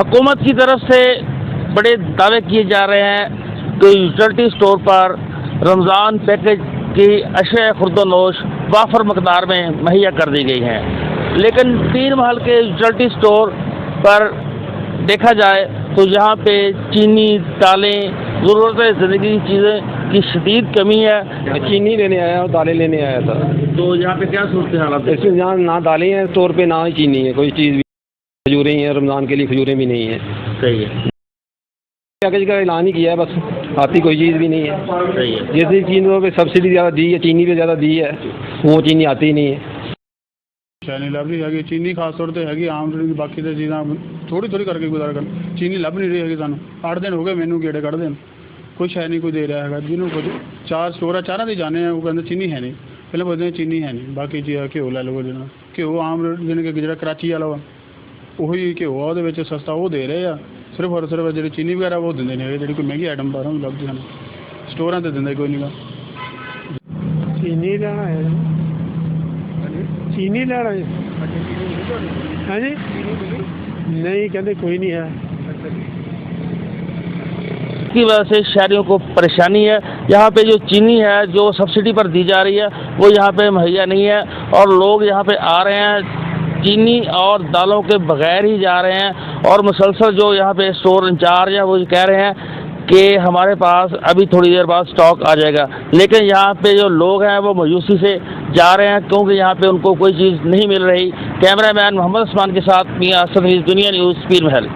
हुकूमत की तरफ से बड़े दावे किए जा रहे हैं कि यूटिलिटी स्टोर पर रमज़ान पैकेज की अशया खुर्दोनोश वाफर मकदार में मुहैया कर दी गई हैं, लेकिन 3 महल के यूटिलिटी स्टोर पर देखा जाए तो यहाँ पे चीनी, दालें, ज़रूरत ज़िंदगी की चीज़ें की शदीद कमी है। चीनी लेने आया और दालें लेने आया था। तो यहाँ पे क्या सूरत हालत है? इसमें यहाँ ना दालें हैं स्टोर पे, ना ही चीनी है, कोई चीज़ भी। खजूरें हैं, रमज़ान के लिए खजूरें भी नहीं है। सही है। पैकेज का ऐलान ही किया है, बस आती कोई चीज़ भी नहीं है। सही है। जैसे चीज़ों पे सब्सिडी ज़्यादा दी है, चीनी पे ज़्यादा दी है, वो चीनी आती ही नहीं है। नहीं लभ रही हैगी चीनी, खास तौर पर हैगी आम बाकी तो चीज़ा थोड़ी थोड़ी करके गुजारा कर। चीनी लभ नहीं रही हैगी सानू। 8 दिन हो गए मैनू गेड़े कढ़दे कोई शै नहीं कोई दे रहा है। जिन्हों कुछ 4 स्टोर है, 4 जाने हैं, वो कहते चीनी है नहीं। पहले बोलते हैं चीनी है नहीं, बाकी चीज़ घ्यो लै लो, जिन्हें घ्यो आम जिन्हें जो कराची वाला वा वही घ्यो आ वो सस्ता वो दे रहे हैं। सिर्फ और सिर्फ जी चीनी वगैरह वो देंगे नहीं, जी कोई महंगी आइटम बाहरों भी लभदी सानू, स्टोर से देंगे कोई नहीं गा। चीनी लेना है, चीनी लेना है। हाँ जी, नहीं कहते कोई नहीं है। की वजह से शहरियों को परेशानी है। यहाँ पे जो चीनी है जो सब्सिडी पर दी जा रही है वो यहाँ पे मुहैया नहीं है, और लोग यहाँ पे आ रहे हैं चीनी और दालों के बगैर ही जा रहे हैं। और मुसलसल जो यहाँ पे स्टोर इंचार्ज है वो कह रहे हैं कि हमारे पास अभी थोड़ी देर बाद स्टॉक आ जाएगा, लेकिन यहाँ पे जो लोग हैं वो मायूसी से जा रहे हैं क्योंकि यहाँ पे उनको कोई चीज़ नहीं मिल रही। कैमरामैन मोहम्मद उस्मान के साथ मियां असद, दुनिया न्यूज़, पीर महल।